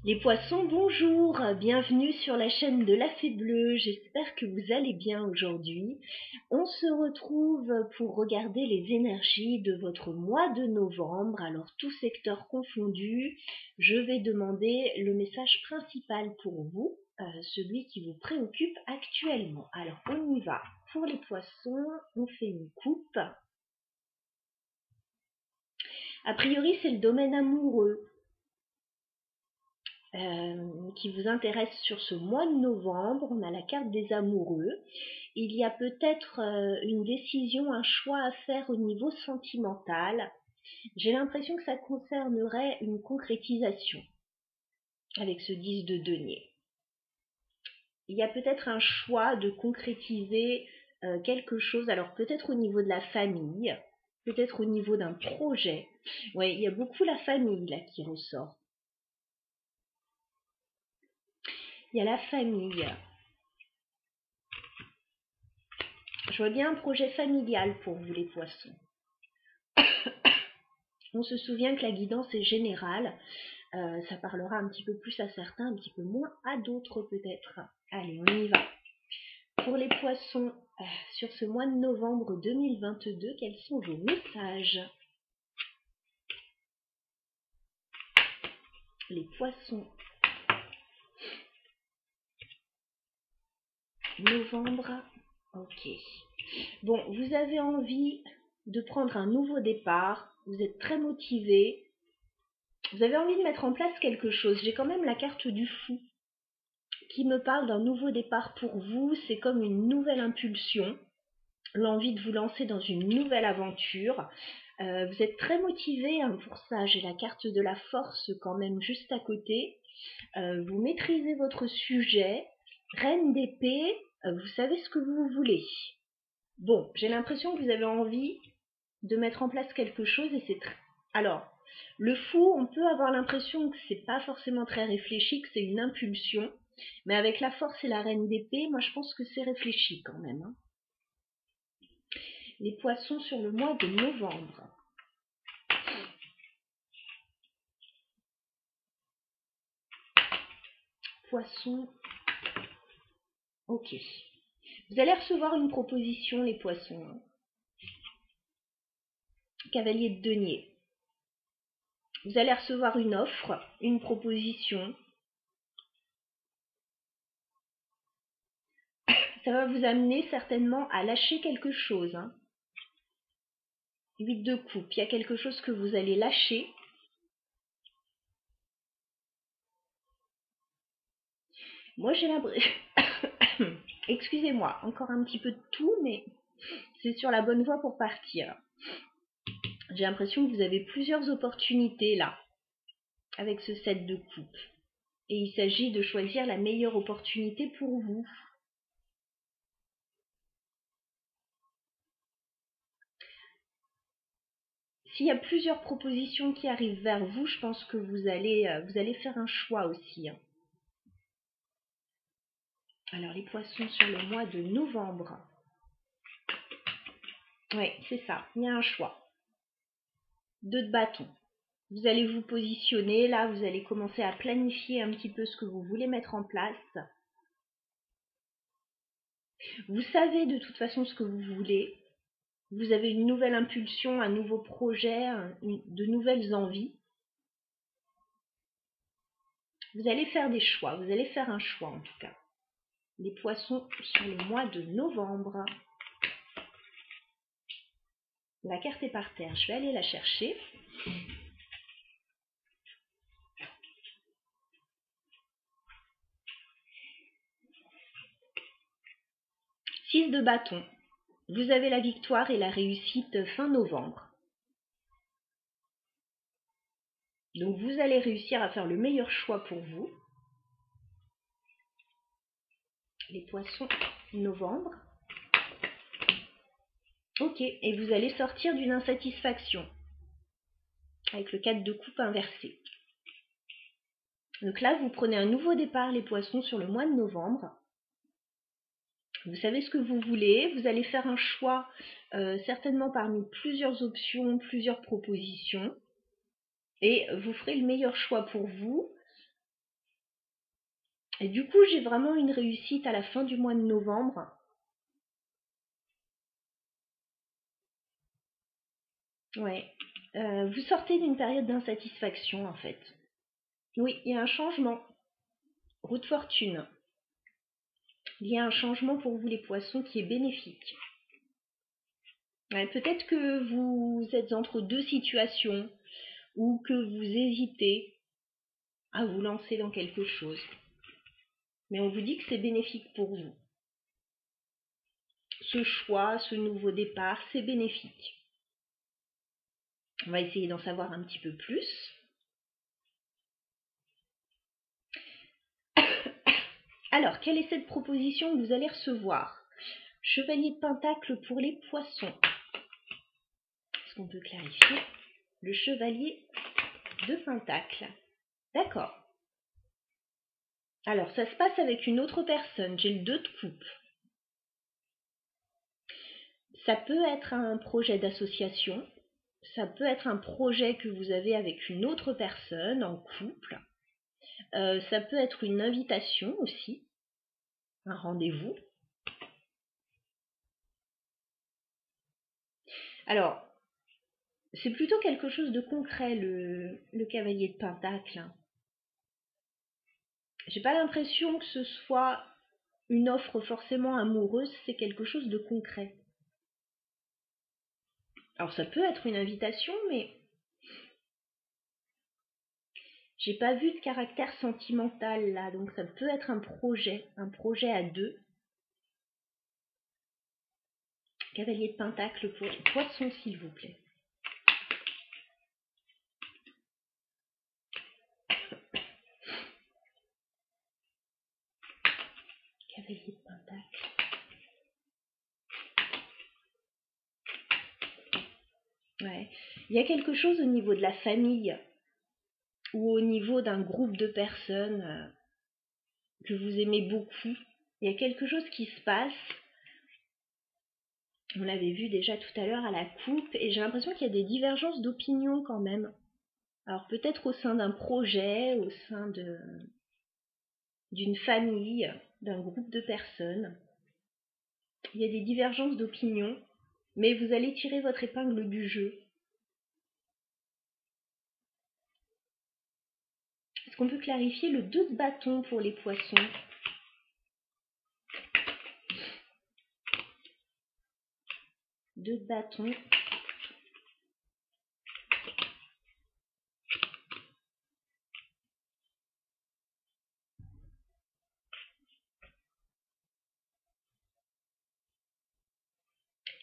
Les poissons, bonjour, bienvenue sur la chaîne de la Fée Bleue, j'espère que vous allez bien aujourd'hui. On se retrouve pour regarder les énergies de votre mois de novembre, alors tout secteur confondu. Je vais demander le message principal pour vous, celui qui vous préoccupe actuellement. Alors on y va. Pour les poissons, on fait une coupe. A priori c'est le domaine amoureux. Qui vous intéresse sur ce mois de novembre. On a la carte des amoureux. Il y a peut-être une décision, un choix à faire au niveau sentimental. J'ai l'impression que ça concernerait une concrétisation avec ce 10 de denier. Il y a peut-être un choix de concrétiser quelque chose, alors peut-être au niveau de la famille, peut-être au niveau d'un projet. Ouais, il y a beaucoup la famille là qui ressort. Il y a la famille. Je vois bien un projet familial pour vous les poissons. On se souvient que la guidance est générale. Ça parlera un petit peu plus à certains, un petit peu moins à d'autres peut-être. Allez, on y va. Pour les poissons, sur ce mois de novembre 2022, quels sont vos messages? Les poissons. Novembre. Ok. Bon, vous avez envie de prendre un nouveau départ. Vous êtes très motivé. Vous avez envie de mettre en place quelque chose. J'ai quand même la carte du fou qui me parle d'un nouveau départ pour vous. C'est comme une nouvelle impulsion, l'envie de vous lancer dans une nouvelle aventure. Vous êtes très motivé pour ça. J'ai la carte de la force quand même juste à côté. Vous maîtrisez votre sujet. Reine d'épée, vous savez ce que vous voulez. Bon, j'ai l'impression que vous avez envie de mettre en place quelque chose et c'est très... Alors, le fou, on peut avoir l'impression que c'est pas forcément très réfléchi, que c'est une impulsion. Mais avec la force et la reine d'épée, moi je pense que c'est réfléchi quand même. Hein. Les poissons sur le mois de novembre. Poissons. Ok. Vous allez recevoir une proposition, les poissons. Hein. Cavalier de denier. Vous allez recevoir une offre, une proposition. Ça va vous amener certainement à lâcher quelque chose. Hein. 8 de coupe, il y a quelque chose que vous allez lâcher. Moi j'ai l'impression... Excusez-moi, encore un petit peu de tout, mais c'est sur la bonne voie pour partir. J'ai l'impression que vous avez plusieurs opportunités là, avec ce 7 de coupe. Et il s'agit de choisir la meilleure opportunité pour vous. S'il y a plusieurs propositions qui arrivent vers vous, je pense que vous allez faire un choix aussi. Hein. Alors les poissons sur le mois de novembre. Oui, c'est ça, il y a un choix. 2 de bâton. Vous allez vous positionner, là vous allez commencer à planifier un petit peu ce que vous voulez mettre en place. Vous savez de toute façon ce que vous voulez. Vous avez une nouvelle impulsion, un nouveau projet, de nouvelles envies. Vous allez faire des choix, vous allez faire un choix en tout cas. Les poissons sur le mois de novembre. La carte est par terre, je vais aller la chercher. Six de bâton. Vous avez la victoire et la réussite fin novembre. Donc vous allez réussir à faire le meilleur choix pour vous. Les poissons, novembre. Ok, et vous allez sortir d'une insatisfaction avec le 4 de coupe inversé. Donc là, vous prenez un nouveau départ, les poissons, sur le mois de novembre. Vous savez ce que vous voulez, vous allez faire un choix certainement parmi plusieurs options, plusieurs propositions. Et vous ferez le meilleur choix pour vous. Et du coup, j'ai vraiment une réussite à la fin du mois de novembre. Ouais. Vous sortez d'une période d'insatisfaction, en fait. Oui, il y a un changement. Roue de fortune. Il y a un changement pour vous les poissons qui est bénéfique. Ouais, peut-être que vous êtes entre deux situations ou que vous hésitez à vous lancer dans quelque chose. Mais on vous dit que c'est bénéfique pour vous. Ce choix, ce nouveau départ, c'est bénéfique. On va essayer d'en savoir un petit peu plus. Alors, quelle est cette proposition que vous allez recevoir? Chevalier de Pentacle pour les poissons. Est-ce qu'on peut clarifier? Le chevalier de Pentacle. D'accord. Alors, ça se passe avec une autre personne. J'ai le 2 de coupe. Ça peut être un projet d'association. Ça peut être un projet que vous avez avec une autre personne en couple. Ça peut être une invitation aussi. Un rendez-vous. Alors, c'est plutôt quelque chose de concret, le cavalier de Pentacle. J'ai pas l'impression que ce soit une offre forcément amoureuse, c'est quelque chose de concret. Alors ça peut être une invitation, mais j'ai pas vu de caractère sentimental là, donc ça peut être un projet à deux. Cavalier de Pentacle pour les poissons, s'il vous plaît. Cavalier de Pentacle. Ouais. Il y a quelque chose au niveau de la famille ou au niveau d'un groupe de personnes que vous aimez beaucoup. Il y a quelque chose qui se passe. On l'avait vu déjà tout à l'heure à la coupe et j'ai l'impression qu'il y a des divergences d'opinion quand même. Alors peut-être au sein d'un projet, au sein d'une famille, d'un groupe de personnes. Il y a des divergences d'opinion, mais vous allez tirer votre épingle du jeu. Est-ce qu'on peut clarifier le 2 de bâton pour les poissons? Deux de bâton.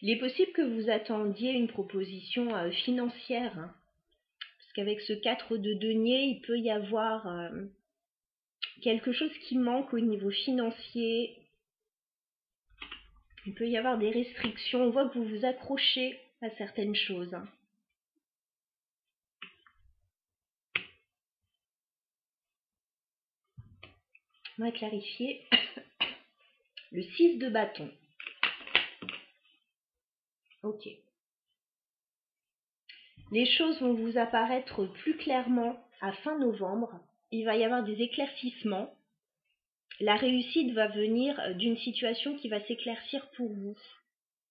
Il est possible que vous attendiez une proposition financière, hein, parce qu'avec ce 4 de denier, il peut y avoir quelque chose qui manque au niveau financier. Il peut y avoir des restrictions. On voit que vous vous accrochez à certaines choses. Hein. On va clarifier. Le 6 de bâton. Ok. Les choses vont vous apparaître plus clairement à fin novembre. Il va y avoir des éclaircissements. La réussite va venir d'une situation qui va s'éclaircir pour vous.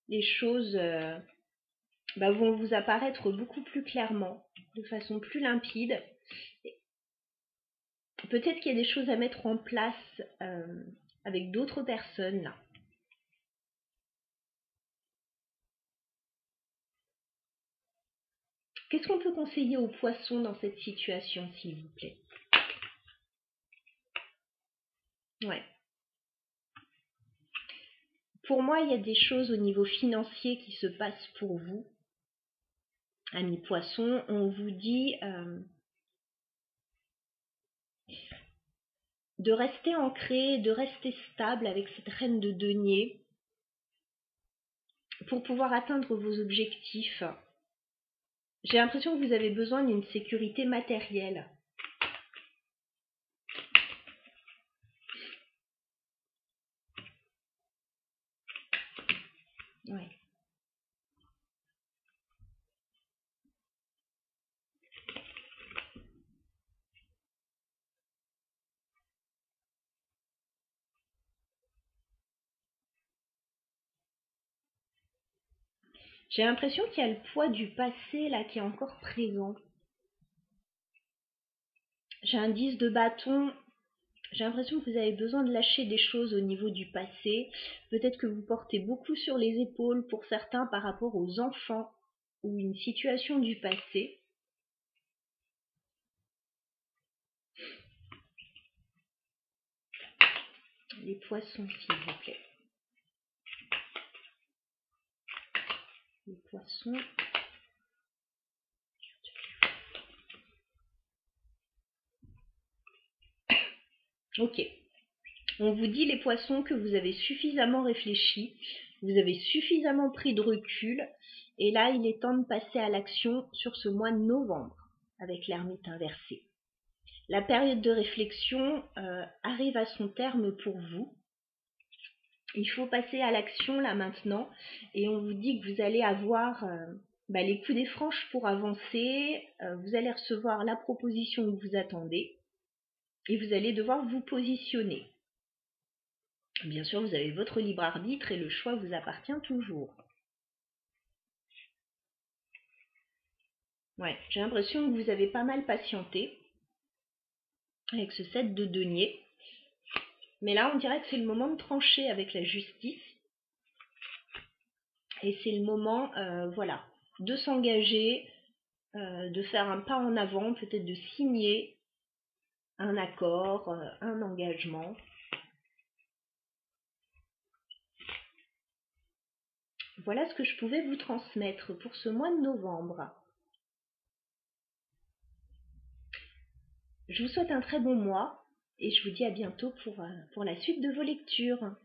Les choses vont vous apparaître beaucoup plus clairement, de façon plus limpide. Peut-être qu'il y a des choses à mettre en place avec d'autres personnes là. Qu'est-ce qu'on peut conseiller aux poissons dans cette situation, s'il vous plaît? Ouais. Pour moi, il y a des choses au niveau financier qui se passent pour vous. Amis poissons, on vous dit de rester ancré, de rester stable avec cette reine de denier pour pouvoir atteindre vos objectifs. J'ai l'impression que vous avez besoin d'une sécurité matérielle. Ouais. J'ai l'impression qu'il y a le poids du passé là qui est encore présent. J'ai un 10 de bâton. J'ai l'impression que vous avez besoin de lâcher des choses au niveau du passé. Peut-être que vous portez beaucoup sur les épaules pour certains par rapport aux enfants ou une situation du passé. Les poissons, s'il vous plaît. Les poissons. Ok. On vous dit, les poissons, que vous avez suffisamment réfléchi, vous avez suffisamment pris de recul, et là, il est temps de passer à l'action sur ce mois de novembre, avec l'ermite inversé. La période de réflexion arrive à son terme pour vous. Il faut passer à l'action là maintenant, et on vous dit que vous allez avoir les coups des franches pour avancer, vous allez recevoir la proposition que vous attendez, et vous allez devoir vous positionner. Bien sûr, vous avez votre libre arbitre et le choix vous appartient toujours. Ouais, j'ai l'impression que vous avez pas mal patienté avec ce 7 de denier. Mais là, on dirait que c'est le moment de trancher avec la justice. Et c'est le moment, voilà, de s'engager, de faire un pas en avant, peut-être de signer un accord, un engagement. Voilà ce que je pouvais vous transmettre pour ce mois de novembre. Je vous souhaite un très bon mois et je vous dis à bientôt pour la suite de vos lectures.